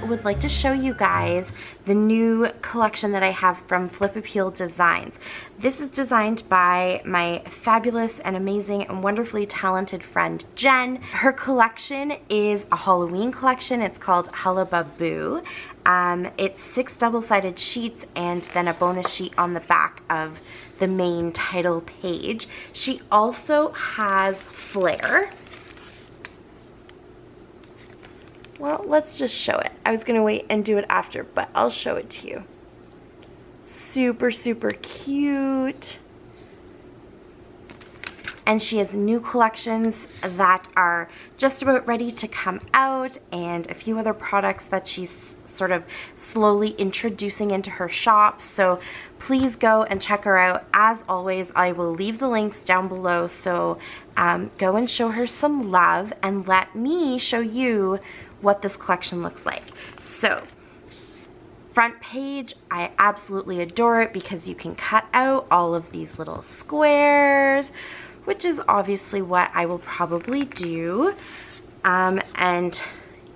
would like to show you guys the new collection that I have from FlipAppeal Designs. This is designed by my fabulous and amazing and wonderfully talented friend Jen. Her collection is a Halloween collection. It's called Hallow-Ba-Boo. It's 6 double-sided sheets and then a bonus sheet on the back of the main title page. She also has flair. Well, let's just show it. I was gonna wait and do it after, but I'll show it to you. Super, super cute. And she has new collections that are just about ready to come out and a few other products that she's sort of slowly introducing into her shop. So please go and check her out. As always, I will leave the links down below. So go and show her some love and let me show you what this collection looks like. So front page, I absolutely adore it because you can cut out all of these little squares, which is obviously what I will probably do. And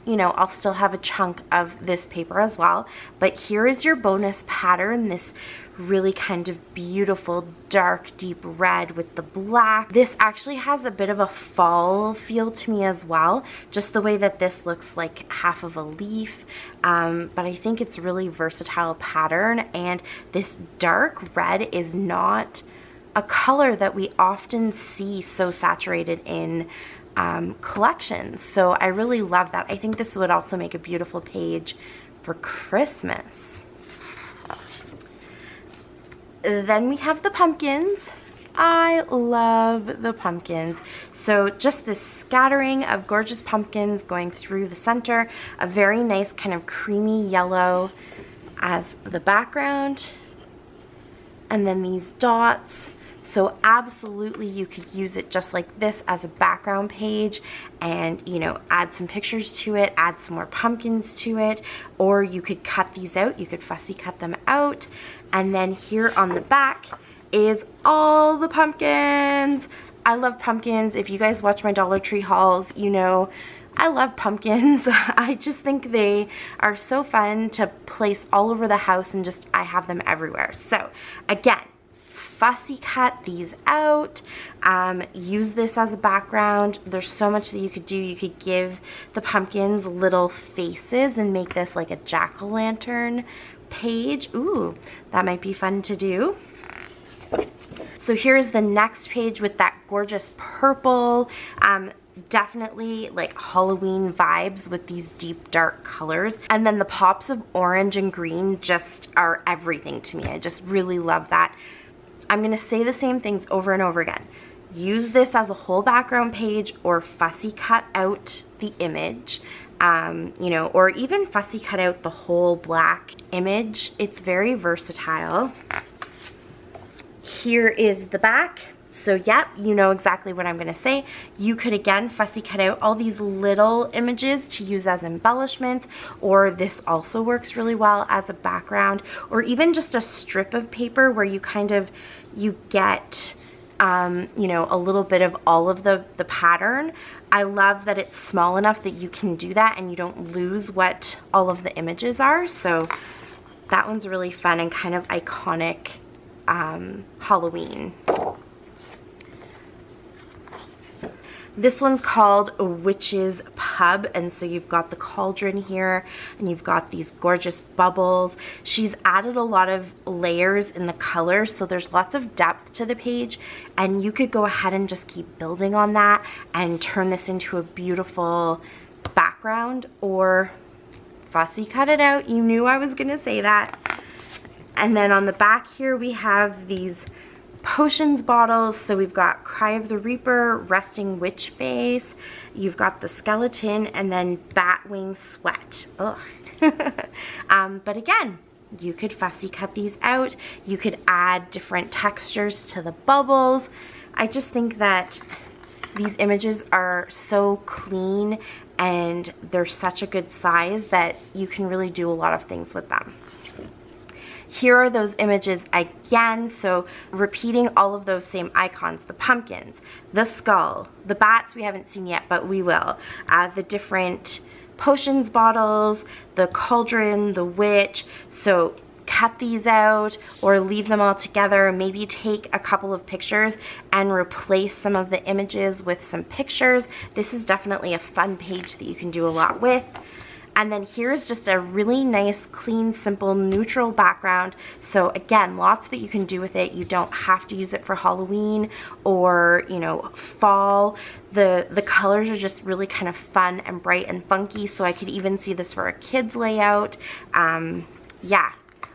you know, I'll still have a chunk of this paper as well, but here is your bonus pattern, this really kind of beautiful dark deep red with the black. This actually has a bit of a fall feel to me as well, just the way that this looks like half of a leaf, but I think it's really versatile pattern, and this dark red is not a color that we often see so saturated in collections. So I really love that. I think this would also make a beautiful page for Christmas. Then we have the pumpkins. I love the pumpkins. So just this scattering of gorgeous pumpkins going through the center, a very nice kind of creamy yellow as the background, and then these dots. So absolutely you could use it just like this as a background page and, you know, add some pictures to it, add some more pumpkins to it, or you could cut these out. You could fussy cut them out. And then here on the back is all the pumpkins. I love pumpkins. If you guys watch my Dollar Tree hauls, you know I love pumpkins. I just think they are so fun to place all over the house, and just I have them everywhere. So again, fussy cut these out, use this as a background. There's so much that you could do. You could give the pumpkins little faces and make this like a jack-o'-lantern page. Ooh, that might be fun to do. So here's the next page with that gorgeous purple, definitely like Halloween vibes with these deep dark colors, and then the pops of orange and green just are everything to me. I just really love that. I'm going to say the same things over and over again. Use this as a whole background page, or fussy cut out the image, you know, or even fussy cut out the whole black image. It's very versatile. Here is the back. So yep, you know exactly what I'm going to say. You could again fussy cut out all these little images to use as embellishments, or this also works really well as a background, or even just a strip of paper where you kind of, you get, you know, a little bit of all of the pattern. I love that it's small enough that you can do that and you don't lose what all of the images are. So that one's really fun and kind of iconic Halloween. This one's called Witch's Pub, and so you've got the cauldron here and you've got these gorgeous bubbles. She's added a lot of layers in the colors, so there's lots of depth to the page, and you could go ahead and just keep building on that and turn this into a beautiful background, or fussy cut it out. You knew I was gonna say that. And then on the back here we have these potions bottles. So we've got Cry of the Reaper, Resting Witch Face, you've got the skeleton, and then Batwing Sweat. Ugh. But again, you could fussy cut these out. You could add different textures to the bubbles. I just think that these images are so clean and they're such a good size that you can really do a lot of things with them. Here are those images again, so repeating all of those same icons, the pumpkins, the skull, the bats we haven't seen yet, but we will, the different potions bottles, the cauldron, the witch. So cut these out or leave them all together. Maybe take a couple of pictures and replace some of the images with some pictures. This is definitely a fun page that you can do a lot with. And then here's just a really nice, clean, simple, neutral background. So again, lots that you can do with it. You don't have to use it for Halloween or, you know, fall. The colors are just really kind of fun and bright and funky. So I could even see this for a kid's layout. Yeah.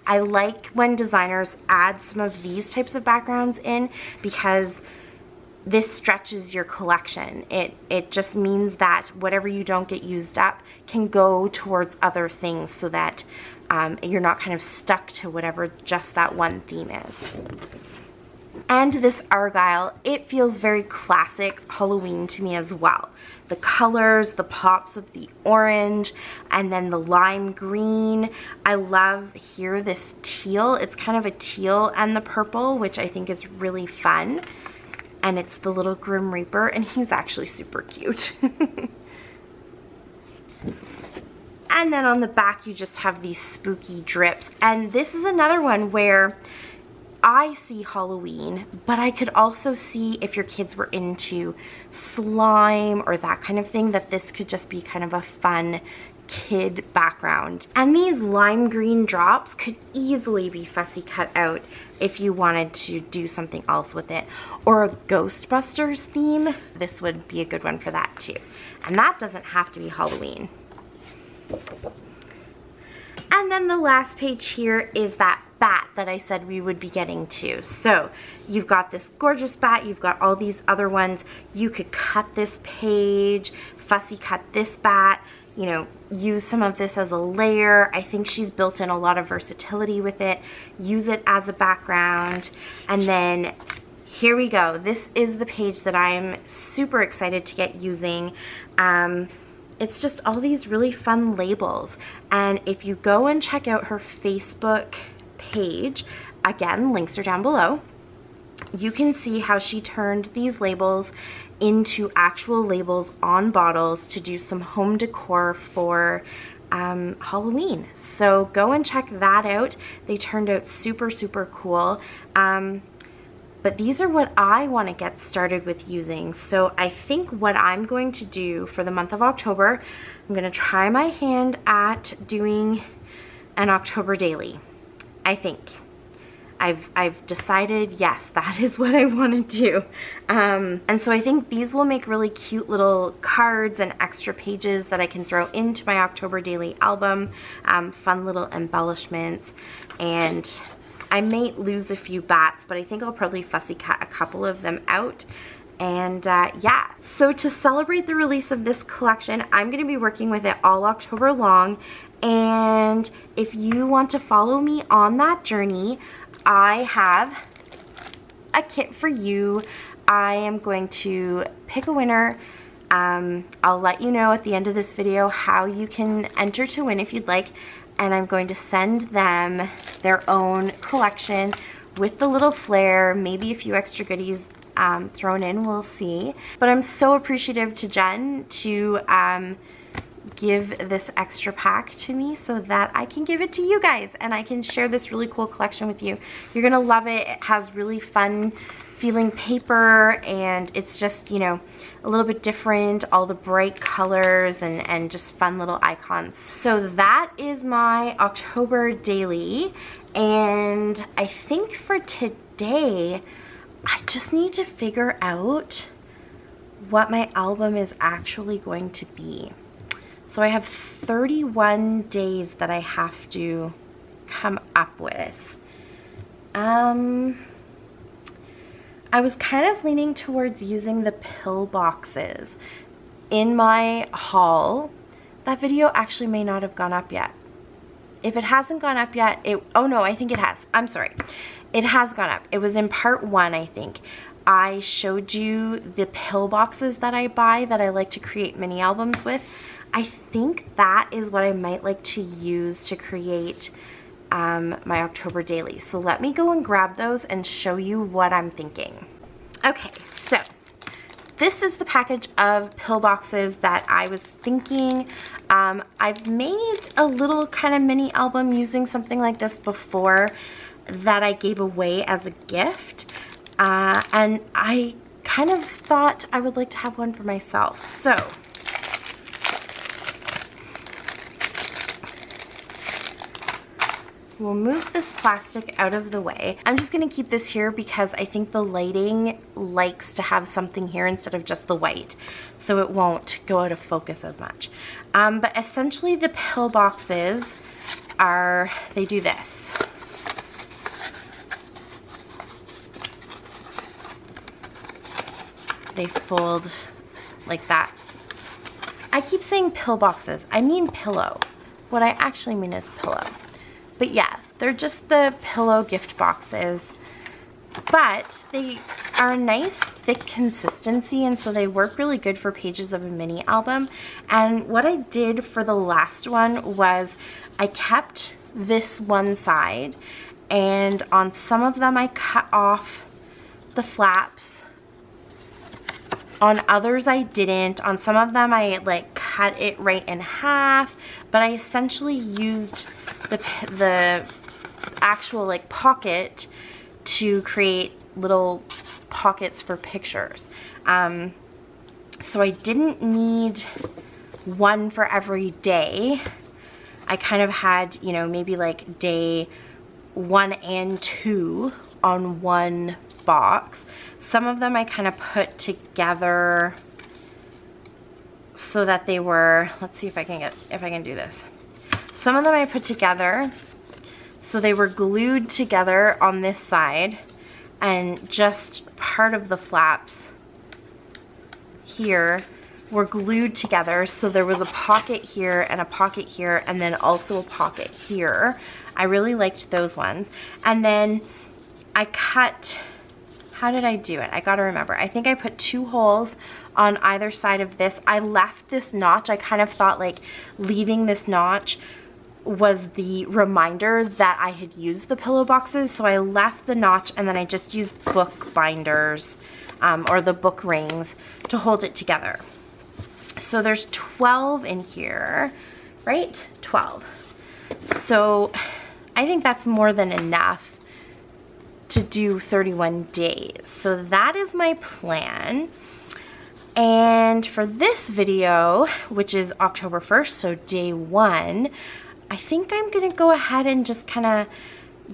I like when designers add some of these types of backgrounds in because this stretches your collection. It just means that whatever you don't get used up can go towards other things so that you're not kind of stuck to whatever just that one theme is. And this Argyle, it feels very classic Halloween to me as well. The colors, the pops of the orange, and then the lime green. I love here this teal. It's kind of a teal and the purple, which I think is really fun. And it's the little Grim Reaper, and he's actually super cute. And then on the back, you just have these spooky drips. And this is another one where I see Halloween, but I could also see if your kids were into slime or that kind of thing, that this could just be kind of a fun kid background. And these lime green drops could easily be fussy cut out if you wanted to do something else with it, or a Ghostbusters theme. This would be a good one for that too. And that doesn't have to be Halloween. And then the last page here is that bat that I said we would be getting to. So you've got this gorgeous bat, you've got all these other ones. You could cut this page, fussy cut this bat, you know, use some of this as a layer. I think she's built in a lot of versatility with it. Use it as a background. And then here we go. This is the page that I'm super excited to get using. It's just all these really fun labels. And if you go and check out her Facebook page, again, links are down below, you can see how she turned these labels into actual labels on bottles to do some home decor for Halloween. So go and check that out. They turned out super, super cool. But these are what I want to get started with using. So I think what I'm going to do for the month of October, I'm going to try my hand at doing an October daily. I think. I've decided, yes, that is what I want to do. And so I think these will make really cute little cards and extra pages that I can throw into my October daily album. Fun little embellishments. And I may lose a few bats, but I think I'll probably fussy cut a couple of them out. And yeah, so to celebrate the release of this collection, I'm going to be working with it all October long. And if you want to follow me on that journey, I have a kit for you. I am going to pick a winner. I'll let you know at the end of this video how you can enter to win if you'd like. And I'm going to send them their own collection with the little flair, maybe a few extra goodies thrown in, we'll see. But I'm so appreciative to Jen to give this extra pack to me so that I can give it to you guys and I can share this really cool collection with you. You're gonna love it. It has really fun feeling paper and it's just, you know, a little bit different, all the bright colors and just fun little icons. So that is my October daily, and I think for today I just need to figure out what my album is actually going to be. So I have 31 days that I have to come up with. I was kind of leaning towards using the pill boxes in my haul. That video actually may not have gone up yet. If it hasn't gone up yet, oh no, I think it has. I'm sorry. It has gone up. It was in part 1, I think. I showed you the pill boxes that I buy that I like to create mini albums with. I think that is what I might like to use to create my October daily. So let me go and grab those and show you what I'm thinking. Okay, so this is the package of pill boxes that I was thinking I've made a little kind of mini album using something like this before that I gave away as a gift, and I kind of thought I would like to have one for myself. So we'll move this plastic out of the way. I'm just gonna keep this here because I think the lighting likes to have something here instead of just the white, so it won't go out of focus as much. But essentially the pill boxes are, they do this. They fold like that. I keep saying pill boxes, I mean pillow. What I actually mean is pillow. But yeah, they're just the pillow gift boxes, but they are a nice thick consistency, and so they work really good for pages of a mini album. And what I did for the last one was I kept this one side, and on some of them I cut off the flaps. On others I didn't. On some of them I like cut it right in half, but I essentially used the actual like pocket to create little pockets for pictures. So I didn't need one for every day. I kind of had, you know, maybe like day 1 and 2 on one box. Some of them I kind of put together so that they were, let's see if I can do this. Some of them I put together so they were glued together on this side, and just part of the flaps here were glued together, so there was a pocket here and a pocket here and then also a pocket here. I really liked those ones. And then I cut, how did I do it? I gotta remember. I think I put 2 holes on either side of this. I left this notch. I kind of thought like leaving this notch was the reminder that I had used the pillow boxes, so I left the notch, and then I just used book binders or the book rings to hold it together. So there's 12 in here, right? 12. So I think that's more than enough to do 31 days. So that is my plan. And for this video, which is October 1st, so day 1, I think I'm gonna go ahead and just kind of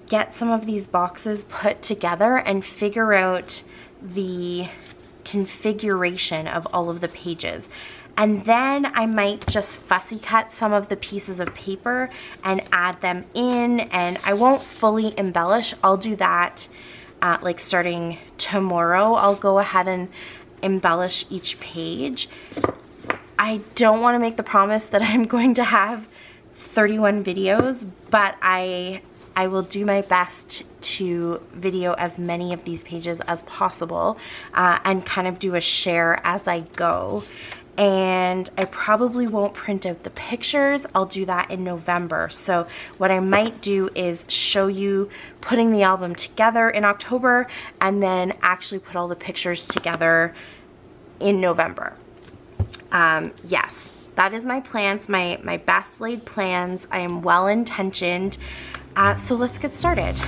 get some of these boxes put together and figure out the configuration of all of the pages. And then I might just fussy cut some of the pieces of paper and add them in, and I won't fully embellish. I'll do that like starting tomorrow. I'll go ahead and embellish each page. I don't want to make the promise that I'm going to have 31 videos, but I will do my best to video as many of these pages as possible and kind of do a share as I go. And I probably won't print out the pictures. I'll do that in November. So what I might do is show you putting the album together in October and then actually put all the pictures together in November. Yes, that is my plans, my best laid plans. I am well intentioned. So let's get started.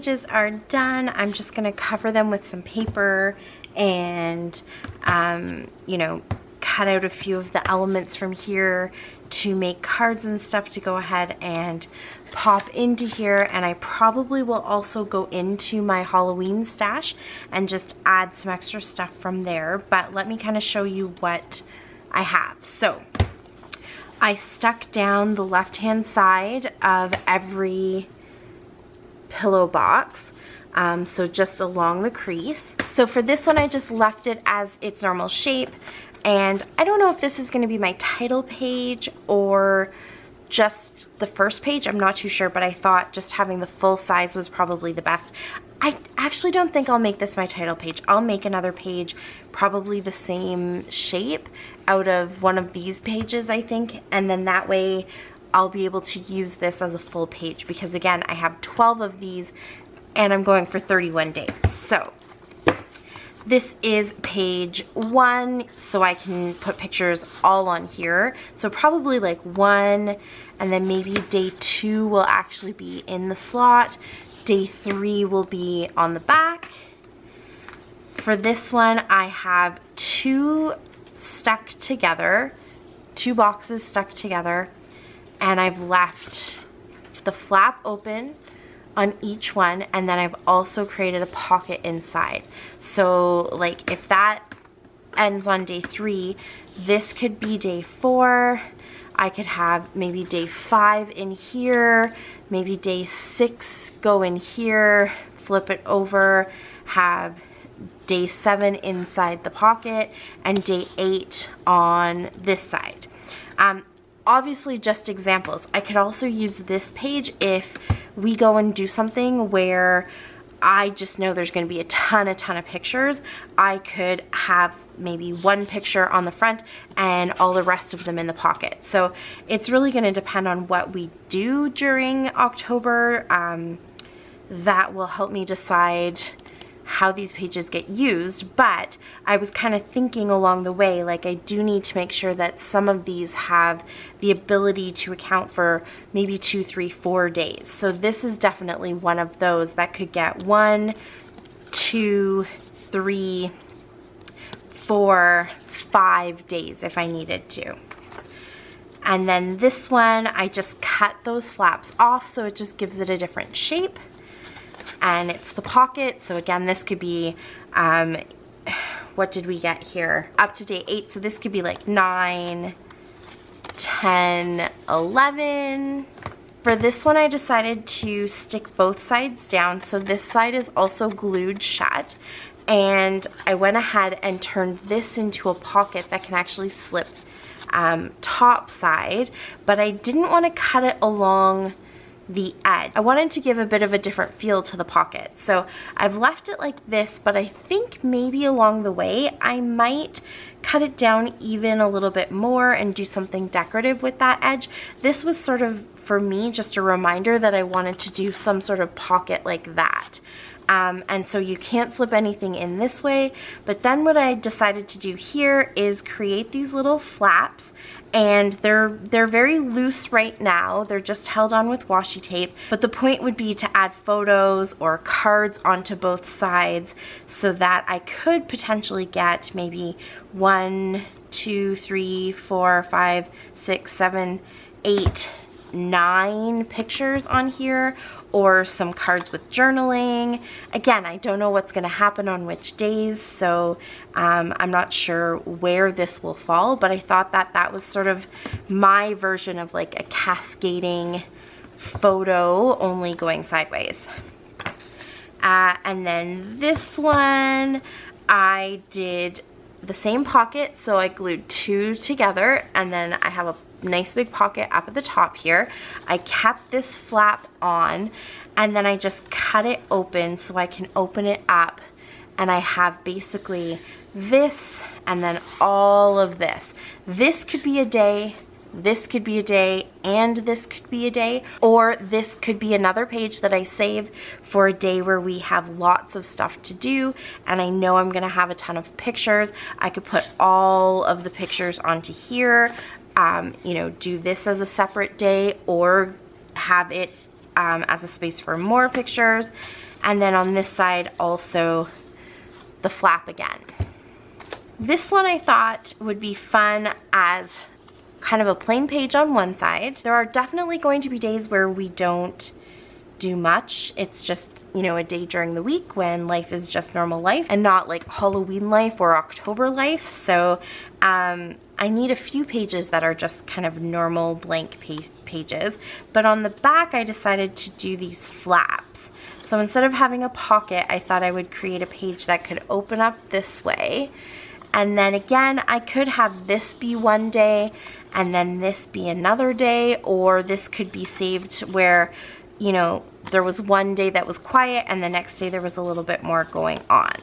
pages are done, I'm just going to cover them with some paper and, you know, cut out a few of the elements from here to make cards and stuff to go ahead and pop into here. And I probably will also go into my Halloween stash and just add some extra stuff from there. But let me kind of show you what I have. So I stuck down the left-hand side of every pillow box, so just along the crease. So for this one, I just left it as its normal shape, and I don't know if this is going to be my title page or just the first page. I'm not too sure, but I thought just having the full size was probably the best. I actually don't think I'll make this my title page. I'll make another page, probably the same shape, out of one of these pages, I think, and then that way I'll be able to use this as a full page, because again, I have 12 of these and I'm going for 31 days. So this is page 1, so I can put pictures all on here. So probably like 1, and then maybe day 2 will actually be in the slot. Day 3 will be on the back. For this one, I have 2 stuck together, 2 boxes stuck together, and I've left the flap open on each one, and then I've also created a pocket inside. So like if that ends on day 3, this could be day 4. I could have maybe day 5 in here, maybe day 6 go in here, flip it over, have day 7 inside the pocket, and day 8 on this side. Obviously just examples. I could also use this page if we go and do something where I just know there's going to be a ton of pictures. I could have maybe 1 picture on the front and all the rest of them in the pocket. So it's really going to depend on what we do during October. That will help me decide how these pages get used, but I was kind of thinking along the way, like I do need to make sure that some of these have the ability to account for maybe 2, 3, 4 days. So this is definitely one of those that could get 1, 2, 3, 4, 5 days if I needed to. And then this one, I just cut those flaps off so it just gives it a different shape. And it's the pocket, so again, this could be, what did we get here? Up to day 8, so this could be like 9, 10, 11. For this one, I decided to stick both sides down, so this side is also glued shut. And I went ahead and turned this into a pocket that can actually slip top side, but I didn't want to cut it along the edge. I wanted to give a bit of a different feel to the pocket. So I've left it like this, but I think maybe along the way I might cut it down even a little bit more and do something decorative with that edge. This was sort of, for me, just a reminder that I wanted to do some sort of pocket like that. And so you can't slip anything in this way, but then what I decided to do here is create these little flaps, and they're very loose right now. They're just held on with washi tape, but the point would be to add photos or cards onto both sides so that I could potentially get maybe 1, 2, 3, 4, 5, 6, 7, 8, 9 pictures on here, or some cards with journaling. Again, I don't know what's going to happen on which days, so I'm not sure where this will fall, but I thought that that was sort of my version of like a cascading photo, only going sideways. And then this one, I did the same pocket, so I glued 2 together, and then I have a nice big pocket up at the top here. I kept this flap on, and then I just cut it open so I can open it up, and I have basically this and then all of this. This could be a day, this could be a day, and this could be a day, or this could be another page that I save for a day where we have lots of stuff to do and I know I'm gonna have a ton of pictures. I could put all of the pictures onto here, you know, do this as a separate day, or have it as a space for more pictures. And then on this side also the flap again. This one I thought would be fun as kind of a plain page on one side. There are definitely going to be days where we don't do much. It's just, you know, a day during the week when life is just normal life and not like Halloween life or October life. So I need a few pages that are just kind of normal blank pages. But on the back, I decided to do these flaps. So instead of having a pocket, I thought I would create a page that could open up this way. And then again, I could have this be one day and then this be another day, or this could be saved where, you know, there was one day that was quiet and the next day there was a little bit more going on.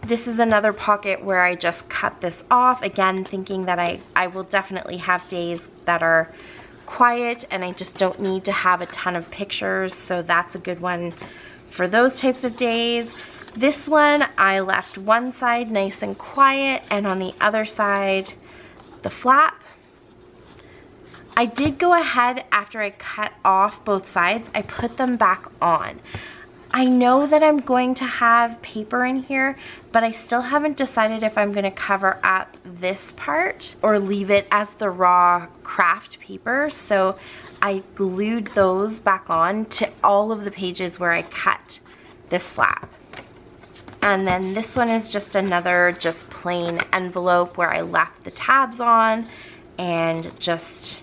This is another pocket where I just cut this off, again thinking that I will definitely have days that are quiet and I just don't need to have a ton of pictures, so that's a good one for those types of days. This one I left one side nice and quiet and on the other side the flap. I did go ahead after I cut off both sides, I put them back on. I know that I'm going to have paper in here, but I still haven't decided if I'm going to cover up this part or leave it as the raw craft paper. So I glued those back on to all of the pages where I cut this flap. And then this one is just another just plain envelope where I left the tabs on and just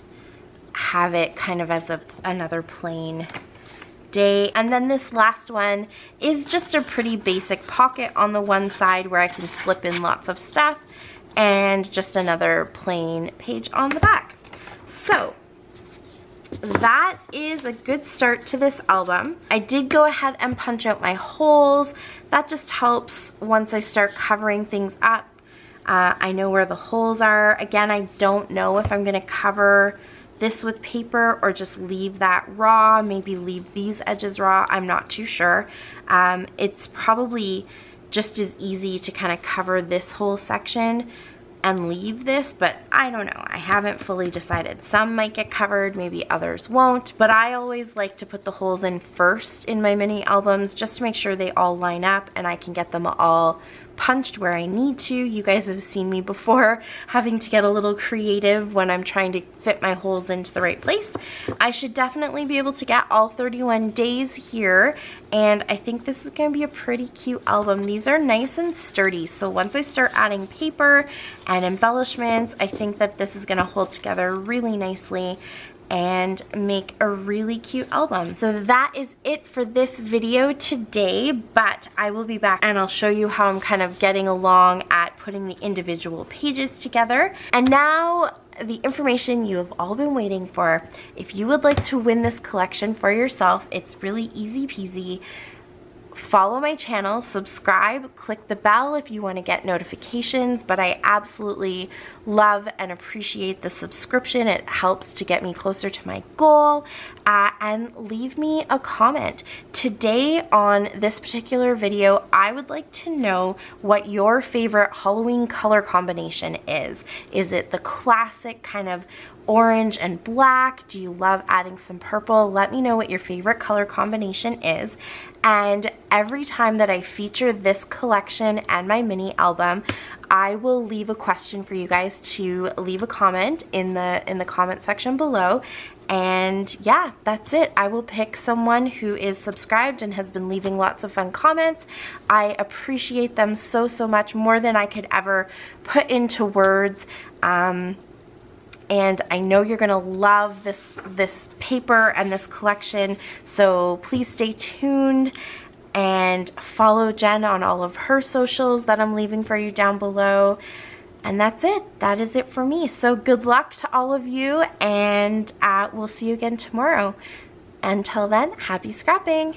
have it kind of as another plain day. And then this last one is just a pretty basic pocket on the one side where I can slip in lots of stuff, and just another plain page on the back. So that is a good start to this album. I did go ahead and punch out my holes. That just helps once I start covering things up. I know where the holes are. Again, I don't know if I'm going to cover this with paper or just leave that raw, maybe leave these edges raw. I'm not too sure. It's probably just as easy to kind of cover this whole section and leave this, but I don't know. I haven't fully decided. Some might get covered, maybe others won't, but I always like to put the holes in first in my mini albums just to make sure they all line up and I can get them all punched where I need to. You guys have seen me before having to get a little creative when I'm trying to fit my holes into the right place. I should definitely be able to get all 31 days here, and I think this is going to be a pretty cute album. These are nice and sturdy, so once I start adding paper and embellishments, I think that this is going to hold together really nicely and make a really cute album. So that is it for this video today, but I will be back and I'll show you how I'm kind of getting along at putting the individual pages together. And now the information you have all been waiting for. If you would like to win this collection for yourself, it's really easy peasy. Follow my channel, subscribe, click the bell if you want to get notifications, but I absolutely love and appreciate the subscription. It helps to get me closer to my goal, and leave me a comment. Today on this particular video, I would like to know what your favorite Halloween color combination is. Is it the classic kind of orange and black? Do you love adding some purple? Let me know what your favorite color combination is. And every time that I feature this collection and my mini album, I will leave a question for you guys to leave a comment in the comment section below. And yeah, that's it. I will pick someone who is subscribed and has been leaving lots of fun comments. I appreciate them so much, more than I could ever put into words. And I know you're gonna love this paper and this collection, so please stay tuned and follow Jen on all of her socials that I'm leaving for you down below. And that's it. That is it for me. So good luck to all of you, and we'll see you again tomorrow. Until then, happy scrapping.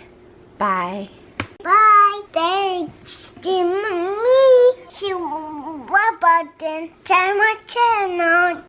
Bye. Bye. Thanks to me. Button to my channel.